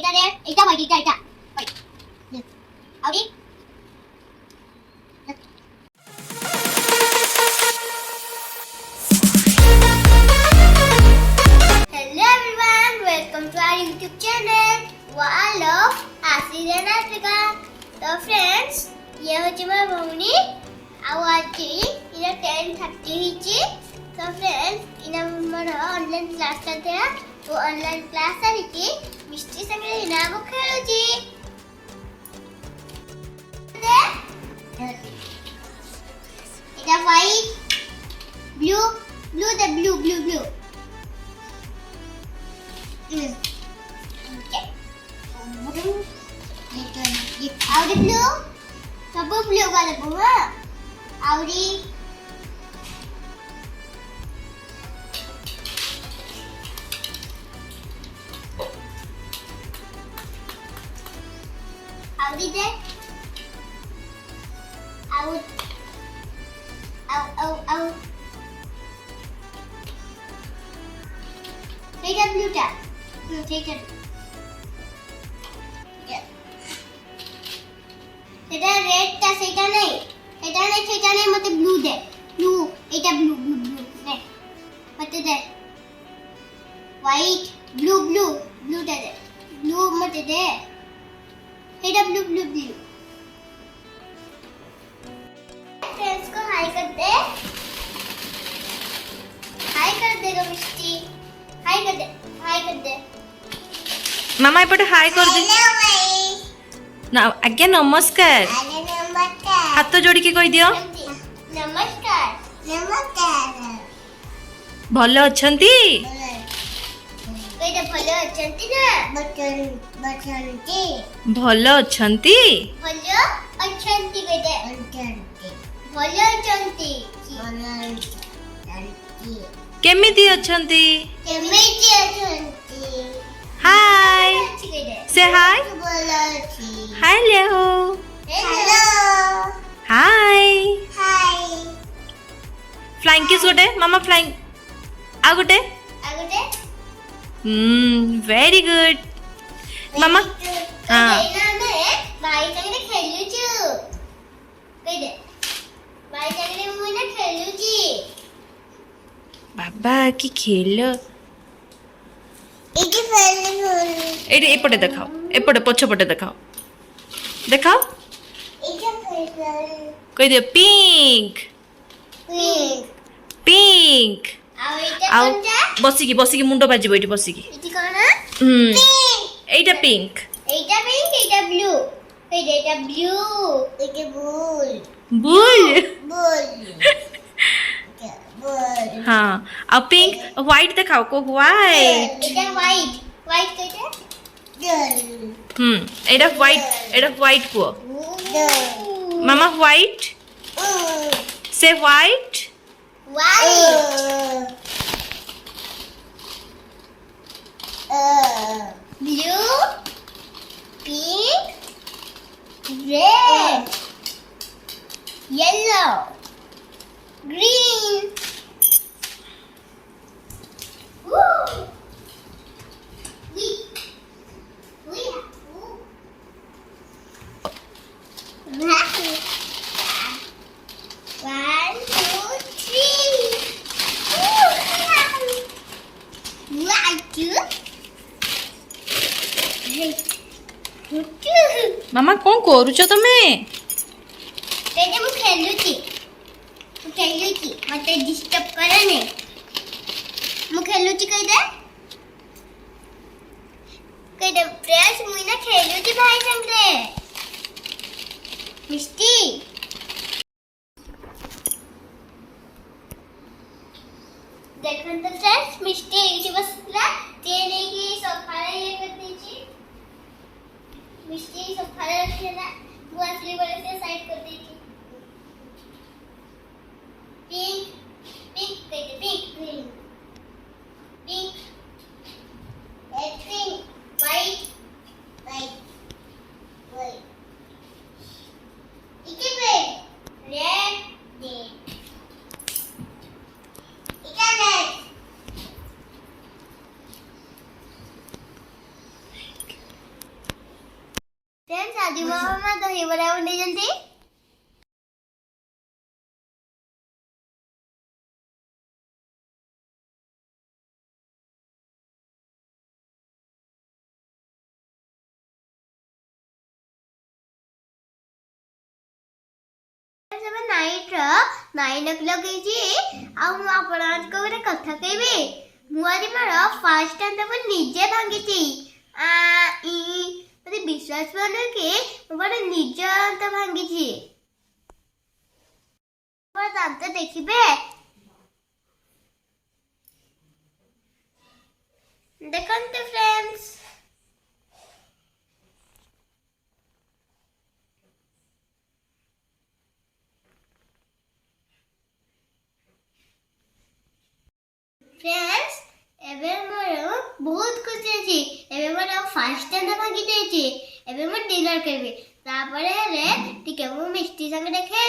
এটা রেড, এটা হোয়াইট, এটা white. আউরি Hello everyone, welcome to our YouTube channel. Hello, Ashley and Africa. So friends, ये होची मोर भौणी आउ आज इना 10:30 हिची। So friends, इना मोर ऑनलाइन क्लास चलते है। तो ऑनलाइन क्लास हिची मिष्टी संगे इना मो खेलुची। इटा white, blue, blue the blue blue blue. Okay. Audi blue, सब blue वाला बुआ। Audi, Audi they. Out, out। Take a blue tap. Take it. এটা রেডটা সেটা নেই, এটা নেই সেটা নেই, মতে ব্লু দে, ব্লু, এটা ব্লু ব্লু ব্লু দে, মতে দে হোয়াইট, ব্লু ব্লু ব্লুটা দে, ব্লু মতে দে, এটা ब्लू ब्लू ब्लू। फ्रेंड्स को हाय कर दे, हाय कर दे रो मिष्टी, हाय कर दे, हाय कर दे। मामा एपटे हाय कर दे ना। आज्ञा नमस्कार, हाथ जोड़ी के कह दियो नमस्कार। नमस्कार। भल अछंती? कइते भलो अछंती ना? बचंती। भल अछंती? भलो अछंती कइते? भलो अछंती। केमिति अछंती? केमिति अछंती? हाय से हाय। हाय लेहो। हेलो। हाय। हाय। फ्लाइंग किस गोटे मामा? फ्लाइंग आ गोटे? आगोटे? वेरी गुड मामा। हां ना मैं भाई संगे खेलुछु। कइते? भाई संगे मुई ना खेलुची। बाबा की खेल इके खेलु। एटे एपटे देखाओ, एपटे पछपटे देखाओ, देखाओ। इके खेलु। कह दियो पिंक पिंक। पिंक। आउ इटा आउ कोनटा? बसिकी बसिकी मुंडो बाजिबो एटी बसिकी। इटी कोन? पिंक। पिंक। एटा पिंक। एटा पिंक, एटा ब्लू। एटा ब्लू। एके बुल। बुल। बुल। बुल। हाँ आ पिंक व्हाइट देखाओ को व्हाइट। एटा व्हाइट। व्हाइट कइते? गर्ल। एटा व्हाइट को मामा व्हाइट से white. White. Blue. Pink. Red. Yellow. Green. Woo. We. One, two, three. मामा कौन करूछ तमे? तेरे मु खेलुची मते डिस्टर्ब करने। मु खेलुची कह दे फ्रेंड्स मुई ना खेलुची भाई संगे मिष्टी। देखन तो फ्रेंड्स मिष्टी एठी बसला ते नेकी सोफारे ये कर दीची। मिष्टी सोफारे रखेला वो असली वाले से साइड कर दीची। पिंक पिंक कइते? Pink green pink red pink white white white इके पे रेड रेड इके रेड ଆଜି ମୋ ମାମା ଦହିବରା ବନେଇଛନ୍ତି। ନାଇଟ୍ 9 ଲଗେଇଛି। ଆଉ ମୁଁ ଆପଣଙ୍କ ଗୋଟେ କଥା କହିବି, ମୁଁ ଆଜି ମୋର ଫାର୍ଷ୍ଟ ଦାନ୍ତ ମୁଁ ନିଜେ ଭାଙ୍ଗିଛି। ମତେ ବିଶ୍ୱାସ କରୁନି କି ମୁଁ ମୋର ନିଜ ଦାନ୍ତ ଭାଙ୍ଗିଛି। ମୋ ଦାନ୍ତ ଦେଖିବେ, ଦେଖନ୍ତୁ ଫ୍ରେଣ୍ଡସ୍। फ्रेंड्स एबे मोर बहुत खुशी अछि। एबे मोर फर्स्ट दांत भांगी जायछि। एबे मो डिनर करबी, तापरे रे टिके मो मिष्टी संग देखे